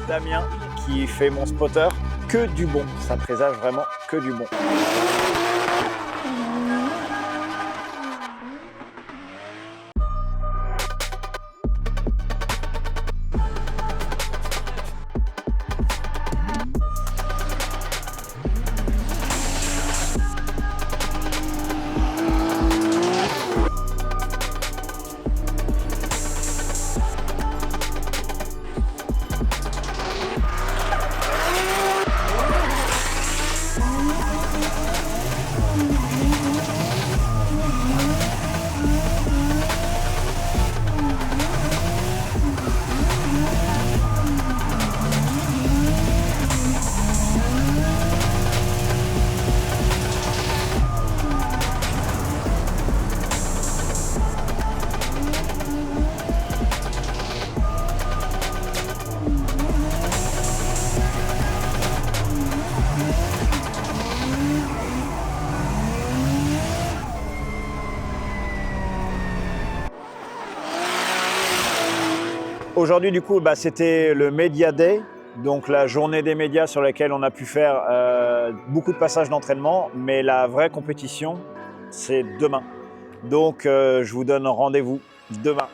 Damien qui fait mon spotter. Que du bon, ça présage vraiment que du bon. Aujourd'hui, du coup, c'était le Media Day, donc la journée des médias sur laquelle on a pu faire beaucoup de passages d'entraînement, mais la vraie compétition, c'est demain. Donc, je vous donne rendez-vous demain.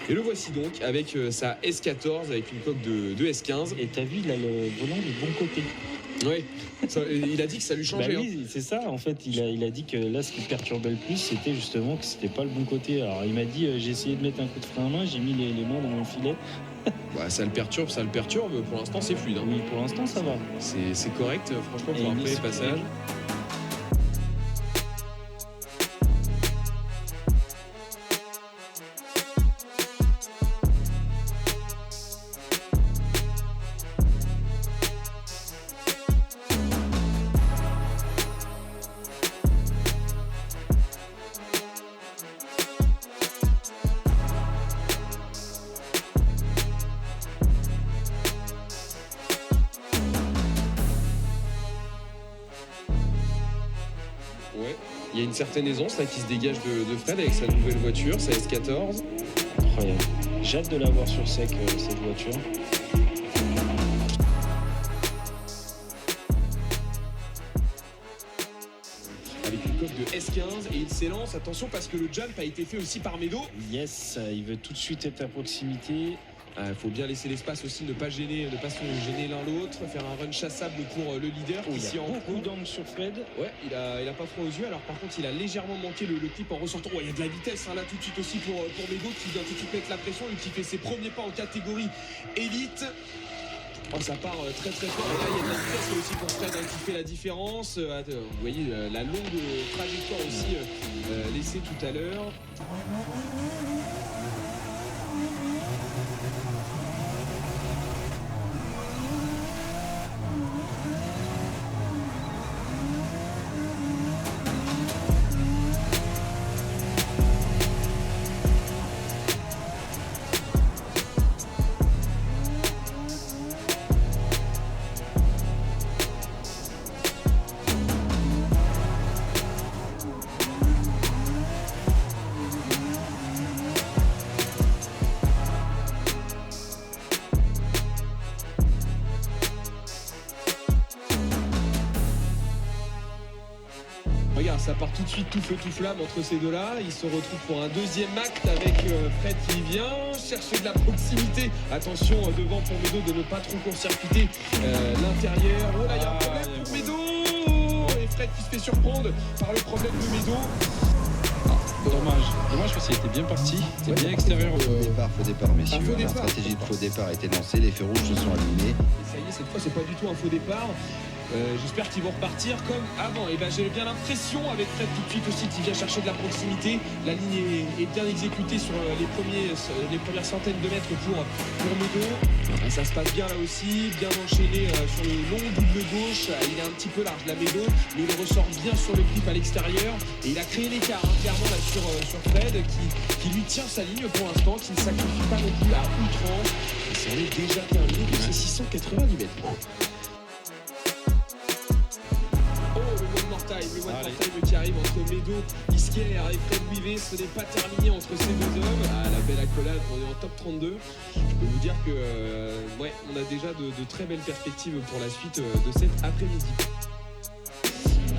Et le voici donc avec sa S14, avec une coque de S15. Et t'as vu, il a le volant du bon côté. Oui, il a dit que ça lui changeait. Oui, c'est ça. En fait, il a dit que là, ce qui perturbait le plus, c'était justement que c'était pas le bon côté. Alors, il m'a dit, j'ai essayé de mettre un coup de frein à main, j'ai mis les mains dans mon filet. Ça le perturbe. Pour l'instant, c'est fluide. Hein. Oui, pour l'instant, ça va. C'est correct, franchement, pour un premier passage. Ouais, il y a une certaine aisance là qui se dégage de Fred avec sa nouvelle voiture, sa S14. Incroyable. J'ai hâte de la voir sur sec, cette voiture. Avec une coque de S15 et il s'élance, attention parce que le jump a été fait aussi par Medo. Yes, il veut tout de suite être à proximité. Faut bien laisser l'espace aussi, ne pas se gêner l'un l'autre, faire un run chassable pour le leader. Il y a beaucoup d'angles sur Fred. Ouais, il a pas froid aux yeux. Alors par contre, il a légèrement manqué le clip en ressortant. Ouais, il y a de la vitesse là tout de suite aussi pour Medo qui vient tout de suite mettre la pression et qui fait ses premiers pas en catégorie élite. Ça part très très fort. Et là, il y a de la vitesse aussi pour Fred qui fait la différence. Vous voyez la longue trajectoire aussi laissée tout à l'heure. regarde, ça part tout de suite tout feu tout flamme entre ces deux-là. Ils se retrouvent pour un deuxième acte avec Fred qui vient chercher de la proximité. Attention devant pour Médo de ne pas trop court-circuiter l'intérieur. Oh là, il y a un problème pour Médo. Et Fred qui se fait surprendre par le problème de Médo. Dommage parce qu'il était bien parti, c'était bien extérieur. Faux départ, messieurs. La stratégie de faux départ a été lancée, les feux rouges se sont allumés. Et ça y est, cette fois, c'est pas du tout un faux départ. J'espère qu'ils vont repartir comme avant. Et ben j'ai bien l'impression avec Fred tout de suite aussi qui vient chercher de la proximité. La ligne est bien exécutée sur les premières centaines de mètres pour Médo. Ça se passe bien là aussi, bien enchaîné sur le long double gauche. Il est un petit peu large la Médo, mais il ressort bien sur le clip à l'extérieur. Et il a créé l'écart clairement là sur Fred qui lui tient sa ligne pour l'instant, qui ne sacrifie pas non plus à outrance. Et ça en est déjà terminé pour ces 690 mètres. Le one more time qui arrive entre Médo, Isquet et Fred Wivet. Ce n'est pas terminé entre ces deux hommes. Ah, la belle accolade, on est en top 32. Je peux vous dire que on a déjà de très belles perspectives pour la suite de cet après-midi.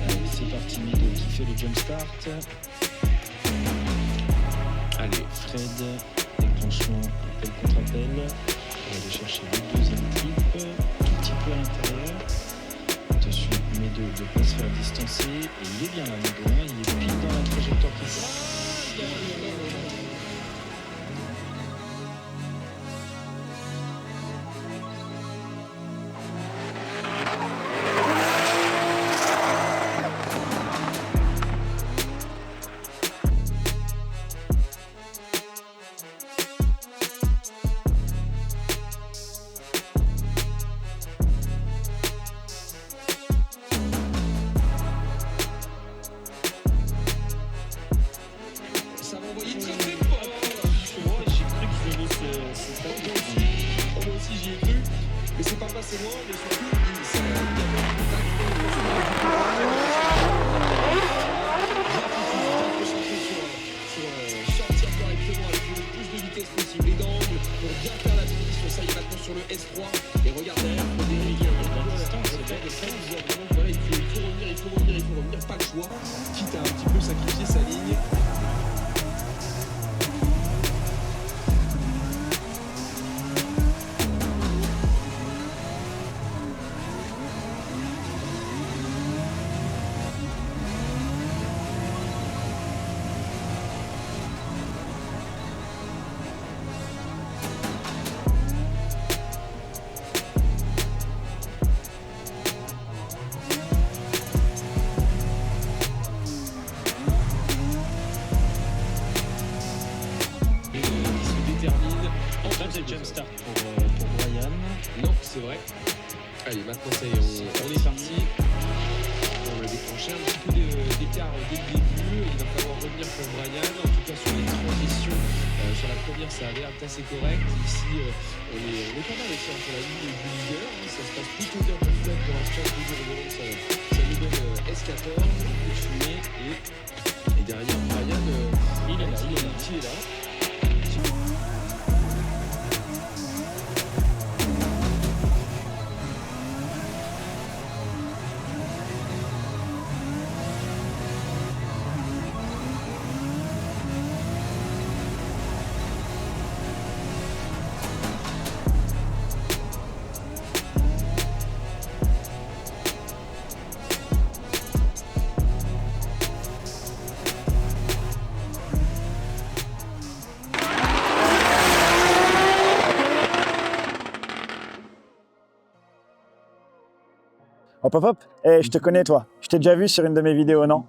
Allez, c'est parti, Médo qui fait le jump start. Allez, Fred, déclenchement, appel contre appel. On va aller chercher le deuxième clip, tout petit peu à l'intérieur. Attention, Médo de ne pas se faire distancer. Et il est bien là, Médo, hein, il est pile dans la trajectoire qu'il fait. Quitte à un petit peu sacrifier sa ligne. Jump start pour Brian. Non, c'est vrai. Allez, maintenant ça y est, on est parti. On va déclencher un petit peu d'écart dès le début. Il va falloir revenir pour Brian. En tout cas, sur les transitions, sur la première, ça avait l'air assez correct. Ici, on est pas mal aussi entre la ligne du leader. Ça se passe plutôt bien pour Fred pour l'instant. Ça nous donne S14, fumée et derrière Brian, il est là. Hop hop hop, je te connais toi, je t'ai déjà vu sur une de mes vidéos, non?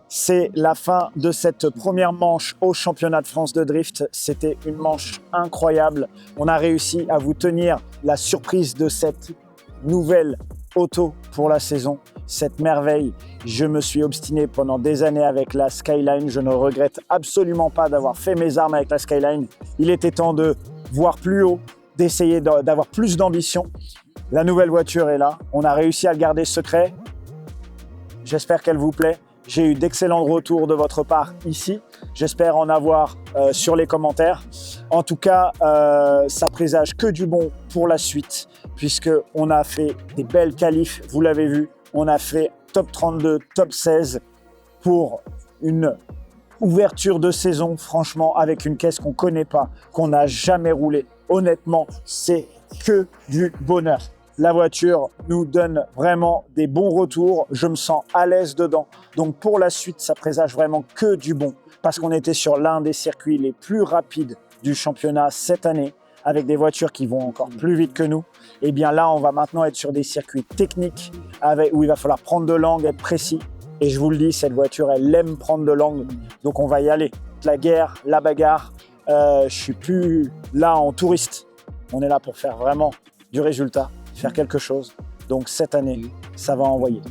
C'est la fin de cette première manche au championnat de France de drift. C'était une manche incroyable. On a réussi à vous tenir la surprise de cette nouvelle auto pour la saison, cette merveille. Je me suis obstiné pendant des années avec la Skyline. Je ne regrette absolument pas d'avoir fait mes armes avec la Skyline. Il était temps de voir plus haut, d'essayer d'avoir plus d'ambition. La nouvelle voiture est là. On a réussi à le garder secret. J'espère qu'elle vous plaît. J'ai eu d'excellents retours de votre part ici. J'espère en avoir sur les commentaires. En tout cas, ça présage que du bon pour la suite, puisqu'on a fait des belles qualifs, vous l'avez vu. On a fait top 32, top 16. pour une ouverture de saison, franchement, avec une caisse qu'on ne connaît pas, qu'on n'a jamais roulée. Honnêtement, c'est que du bonheur. La voiture nous donne vraiment des bons retours. Je me sens à l'aise dedans. Donc pour la suite, ça présage vraiment que du bon. Parce qu'on était sur l'un des circuits les plus rapides du championnat cette année, avec des voitures qui vont encore plus vite que nous. Et bien là, on va maintenant être sur des circuits techniques où il va falloir prendre de l'angle, être précis. Et je vous le dis, cette voiture, elle aime prendre de l'angle. Donc on va y aller. La guerre, la bagarre. Je suis plus là en touriste. On est là pour faire vraiment du résultat, faire quelque chose. Donc cette année, ça va envoyer.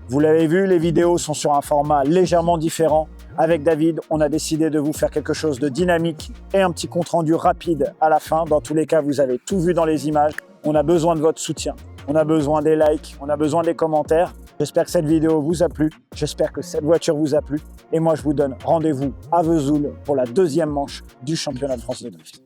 Vous l'avez vu, les vidéos sont sur un format légèrement différent. Avec David, on a décidé de vous faire quelque chose de dynamique et un petit compte-rendu rapide à la fin. Dans tous les cas, vous avez tout vu dans les images. On a besoin de votre soutien. On a besoin des likes, on a besoin des commentaires. J'espère que cette vidéo vous a plu. J'espère que cette voiture vous a plu. Et moi, je vous donne rendez-vous à Vesoul pour la deuxième manche du championnat de France de drift.